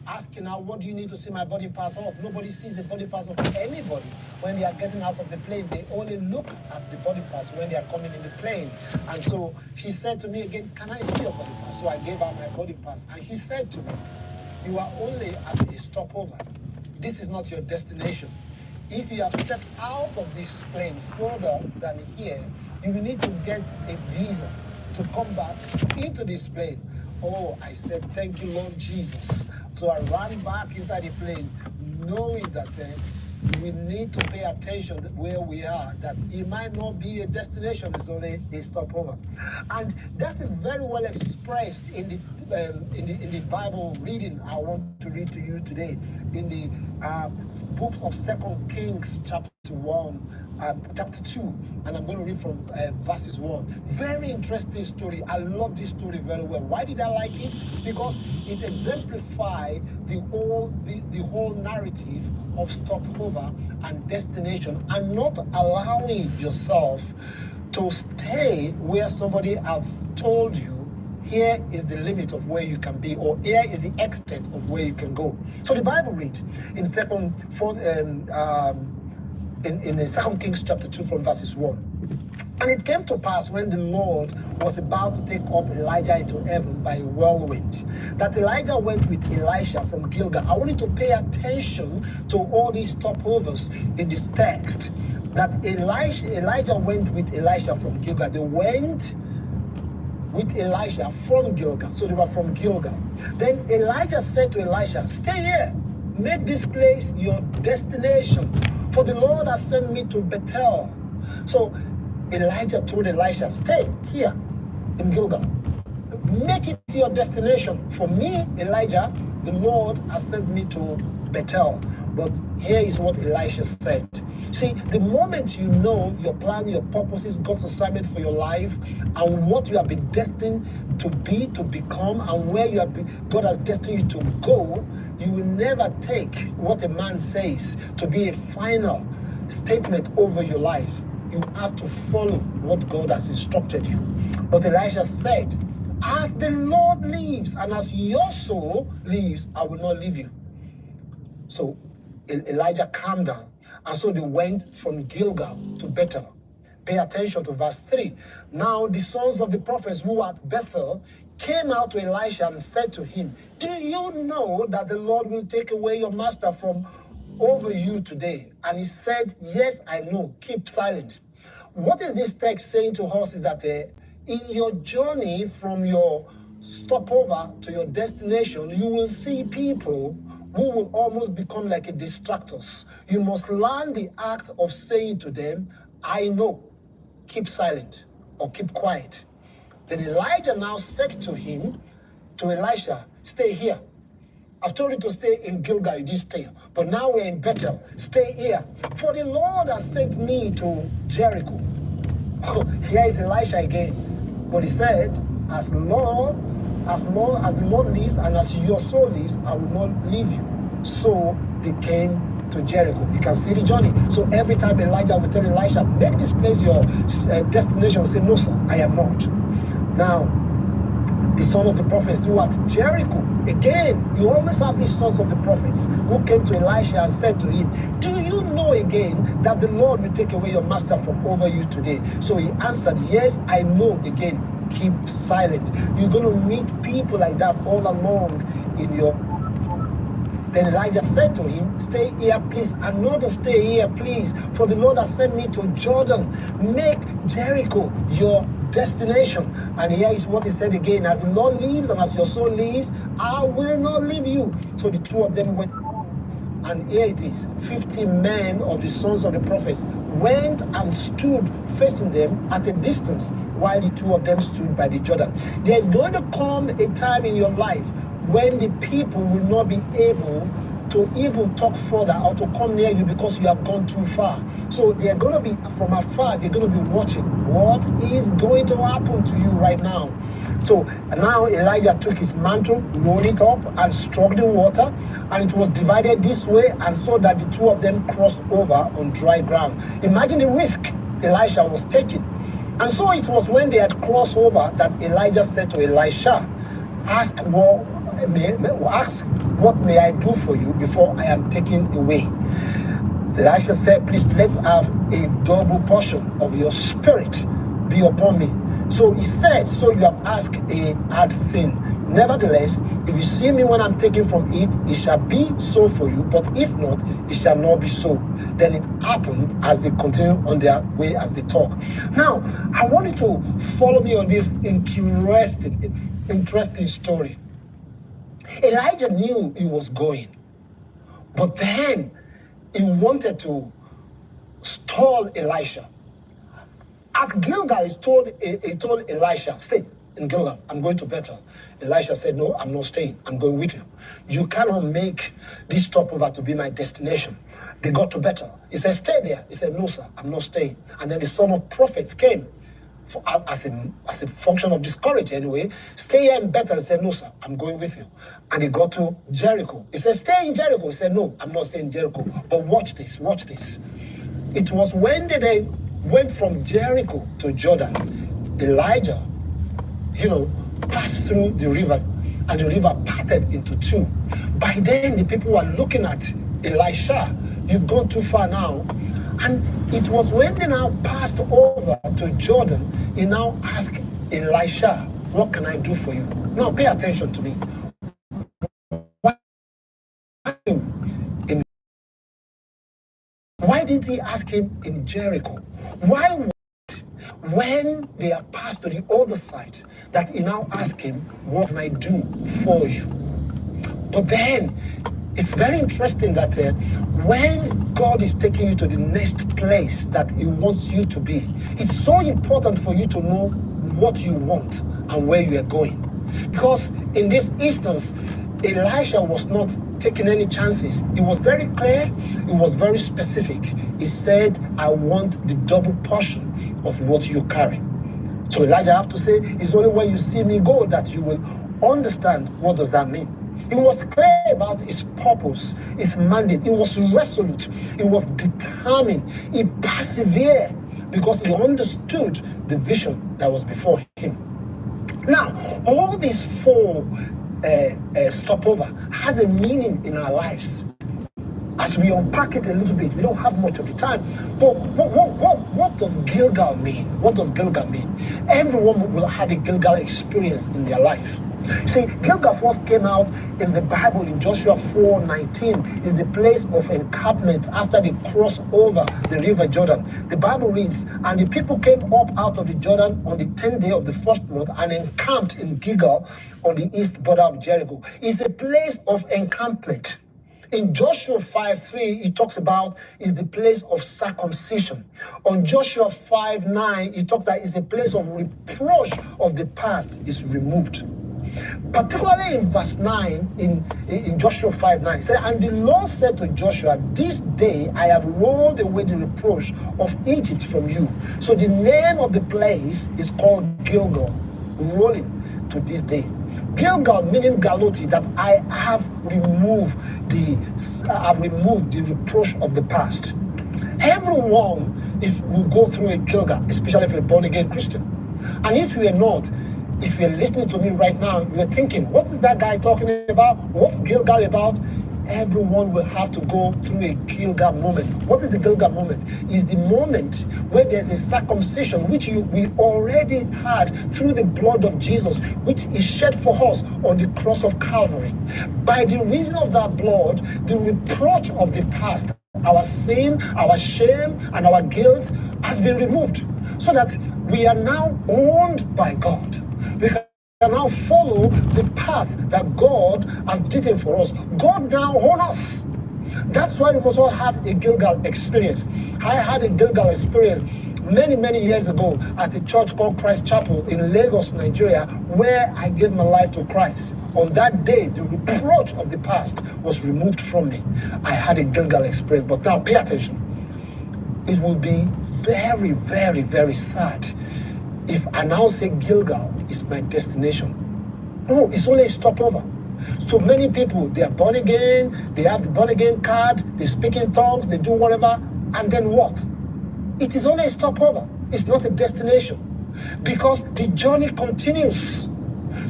asking now, what do you need to see my body pass off? Nobody sees the body pass off. Anybody, when they are getting out of the plane, they only look at the body pass when they are coming in the plane. And so she said to me again, can I see your body pass? So I gave her my body pass. And she said to me, you are only at a stopover. This is not your destination. If you have stepped out of this plane further than here, you will need to get a visa to come back into this plane. Oh, I said, thank you, Lord Jesus. So I ran back inside the plane, knowing that we need to pay attention where we are, that it might not be a destination, it's only a stopover. And that is very well expressed in the Bible reading I want to read to you today, in the book of 2 Kings chapter 2, and I'm going to read from verses 1. Very interesting story. I love this story very well. Why did I like it? Because it exemplifies the whole narrative of stopover and destination, and not allowing yourself to stay where somebody have told you here is the limit of where you can be, or here is the extent of where you can go. So the Bible reads in 2 Kings chapter 2 from verses 1. And it came to pass when the Lord was about to take up Elijah into heaven by a whirlwind, that Elijah went with Elisha from Gilgal. I want you to pay attention to all these stopovers in this text. That Elijah went with Elisha from Gilgal. They went with Elisha from Gilgal. So they were from Gilgal. Then Elijah said to Elisha, stay here. Make this place your destination. For the Lord has sent me to Bethel. So Elijah told Elisha, stay here in Gilgal. Make it your destination. For me, Elijah, the Lord has sent me to Bethel. But here is what Elisha said. See, the moment you know your plan, your purposes, God's assignment for your life, and what you have been destined to be, to become, and where God has destined you to go, you will never take what a man says to be a final statement over your life. You have to follow what God has instructed you. But Elisha said, as the Lord lives, and as your soul lives, I will not leave you. So Elijah calmed down. And so they went from Gilgal to Bethel. Pay attention to verse 3. Now the sons of the prophets who were at Bethel came out to Elisha and said to him, do you know that the Lord will take away your master from over you today? And he said, yes, I know. Keep silent. What is this text saying to us is that in your journey from your stopover to your destination, you will see people who will almost become like a distractors. You must learn the act of saying to them, I know, keep silent or keep quiet. Then Elijah now said to Elisha, stay here. I've told you to stay in Gilgal, you didn't stay. But now we're in Bethel, stay here. For the Lord has sent me to Jericho. Oh, here is Elisha again. But he said, as the Lord lives and as your soul lives, I will not leave you. So they came to Jericho. You can see the journey. So every time Elijah would tell Elisha, make this place your destination, say, no, sir, I am not. Now, the son of the prophets who at Jericho, again, you always have these sons of the prophets who came to Elisha and said to him, do you know again that the Lord will take away your master from over you today? So he answered, yes, I know. Again, keep silent. You're going to meet people like that all along in your... Then Elijah said to him, stay here, please. Another stay here, please. For the Lord has sent me to Jordan. Make Jericho your destination. And here is what he said again. As the Lord lives and as your soul lives, I will not leave you. So the two of them went. And here it is. 50 men of the sons of the prophets went and stood facing them at a distance while the two of them stood by the Jordan. There is going to come a time in your life when the people will not be able to even talk further or to come near you because you have gone too far. So they're going to be from afar, they're going to be watching what is going to happen to you right now. So now Elijah took his mantle, rolled it up and struck the water, and it was divided this way, and so that the two of them crossed over on dry ground. Imagine the risk Elisha was taking. And so it was when they had crossed over that Elijah said to Elisha, ask ask, what may I do for you before I am taken away? Elisha said, please, let's have a double portion of your spirit be upon me. So he said, so you have asked a hard thing. Nevertheless, if you see me when I'm taken from it, it shall be so for you. But if not, it shall not be so. Then it happened as they continued on their way as they talk. Now, I want you to follow me on this interesting story. Elijah knew he was going, but then he wanted to stall Elisha. At Gilgal, he told Elisha, stay in Gilgal, I'm going to Bethel. Elisha said, no, I'm not staying, I'm going with you. You cannot make this stopover to be my destination. They got to Bethel. He said, stay there. He said, no, sir, I'm not staying. And then the son of prophets came as a function of discourage anyway. Stay here in Bethel. He said, no, sir, I'm going with you. And he got to Jericho. He said, stay in Jericho. He said, no, I'm not staying in Jericho. But watch this, watch this. It was when they went from Jericho to Jordan, Elijah, passed through the river, and the river parted into two. By then, the people were looking at Elisha. You've gone too far now. And it was when they now passed over to Jordan, he now asked Elisha, what can I do for you? Now, pay attention to me. Why did he ask him in Jericho? Why when they are passed to the other side that he now asked him, what can I do for you? But then it's very interesting that when God is taking you to the next place that he wants you to be, it's so important for you to know what you want and where you are going. Because in this instance, Elisha was not taking any chances. It was very clear, it was very specific. He said, I want the double portion of what you carry. So Elijah have to say, it's only when you see me go that you will understand what does that mean. He was clear about his purpose, his mandate. He was resolute. He was determined. He persevered because he understood the vision that was before him. Now, all these four stopover has a meaning in our lives. As we unpack it a little bit, we don't have much of the time. But what does Gilgal mean? What does Gilgal mean? Everyone will have a Gilgal experience in their life. See, Gilgal first came out in the Bible in Joshua 4:19. Is the place of encampment after they crossed over the river Jordan. The Bible reads, and the people came up out of the Jordan on the 10th day of the first month and encamped in Gilgal on the east border of Jericho. It's a place of encampment. In Joshua 5:3, it talks about is the place of circumcision. On Joshua 5:9, it talks that is a place of reproach of the past is removed. Particularly in verse 9, in Joshua 5:9, said, and the Lord said to Joshua, this day I have rolled away the reproach of Egypt from you. So the name of the place is called Gilgal, rolling to this day. Gilgal meaning Galoti, that I have removed the reproach of the past. Everyone, if we go through a Gilgal, especially if you're a born again Christian, and if you are not, if you're listening to me right now, you're thinking, what is that guy talking about? What's Gilgal about? Everyone will have to go through a Gilgal moment. What is the Gilgal moment? It's the moment where there's a circumcision, which we already had through the blood of Jesus, which is shed for us on the cross of Calvary. By the reason of that blood, the reproach of the past, our sin, our shame, and our guilt has been removed, so that we are now owned by God. We can now follow the path that God has written for us. God now owns us. That's why we must all have a Gilgal experience. I had a Gilgal experience many years ago at a church called Christ Chapel in Lagos, Nigeria, where I gave my life to Christ. On that day, the reproach of the past was removed from me. I had a Gilgal experience. But now, pay attention. It will be very sad if I now say Gilgal is my destination. No, it's only a stopover. So many people, they are born again, they have the born again card, they speak in tongues, they do whatever, and then what? It is only a stopover. It's not a destination, because the journey continues.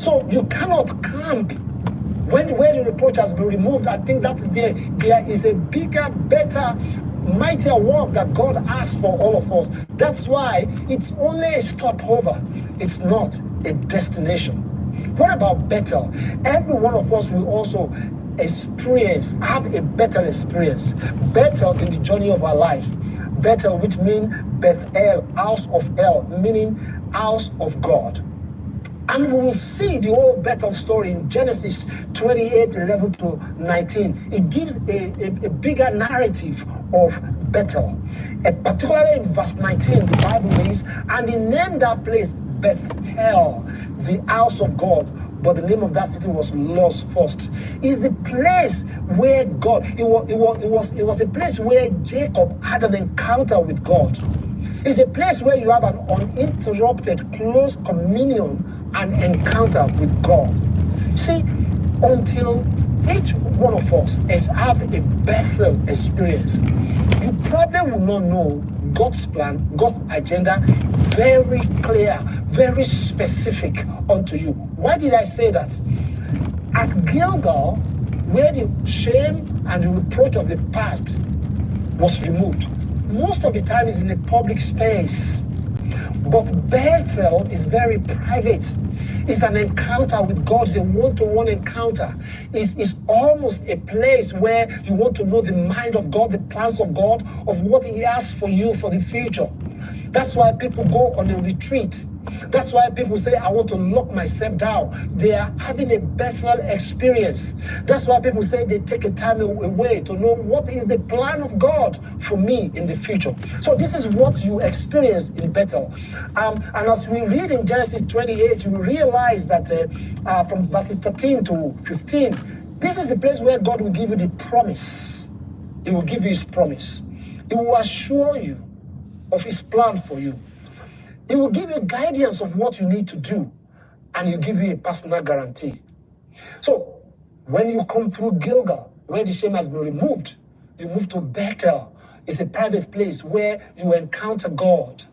So you cannot camp Where the reproach has been removed, I think that is there is a bigger, better, mightier work that God has for all of us. That's why it's only a stopover. It's not a destination. What about Bethel? Every one of us will also have a better experience. Bethel in the journey of our life. Bethel, which means Bethel, house of El, meaning house of God. And we will see the whole Bethel story in Genesis 28:11 to 19. It gives a bigger narrative of Bethel. Particularly in verse 19, the Bible reads, and he named that place Bethel, the house of God. But the name of that city was Luz first. It's the place where God, it was a place where Jacob had an encounter with God. It's a place where you have an uninterrupted, close communion and encounter with God. See, until each one of us has had a Bethel experience, you probably will not know God's plan, God's agenda, very clear, very specific unto you. Why did I say that? At Gilgal, where the shame and the reproach of the past was removed, most of the time is in a public space. But Bethel is very private. It's an encounter with God. It's a one-to-one encounter. It's almost a place where you want to know the mind of God, the plans of God, of what He has for you for the future. That's why people go on a retreat. That's why people say, I want to lock myself down. They are having a Bethel experience. That's why people say they take a time away to know what is the plan of God for me in the future. So this is what you experience in Bethel. And as we read in Genesis 28, you will realize that from verses 13 to 15, this is the place where God will give you the promise. He will give you His promise. He will assure you of His plan for you. He will give you guidance of what you need to do, and He'll give you a personal guarantee. So, when you come through Gilgal, where the shame has been removed, you move to Bethel. It's a private place where you encounter God,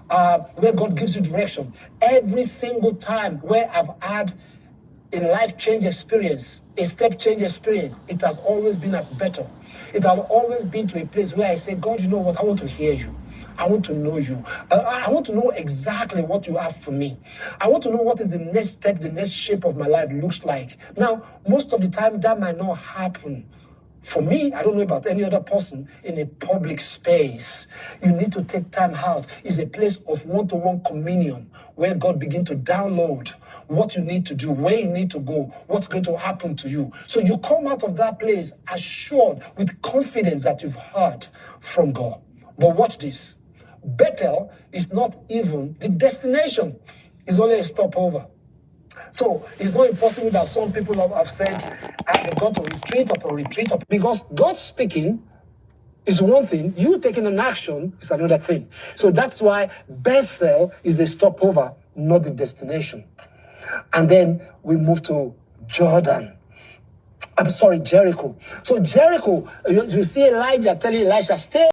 where God gives you direction. Every single time where I've had a life change experience, a step change experience, it has always been at Bethel. It has always been to a place where I say, God, you know what? I want to hear you. I want to know you. I want to know exactly what you have for me. I want to know what is the next step, the next shape of my life looks like. Now, most of the time, that might not happen. For me, I don't know about any other person in a public space. You need to take time out. It's a place of one-to-one communion where God begins to download what you need to do, where you need to go, what's going to happen to you. So you come out of that place assured with confidence that you've heard from God. But watch this. Bethel is not even the destination. It's only a stopover. So it's not impossible that some people have said, I've gone to retreat upon retreat upon. Because God speaking is one thing, you taking an action is another thing. So that's why Bethel is a stopover, not the destination. And then we move to Jericho. So Jericho, you see Elijah telling Elisha, stay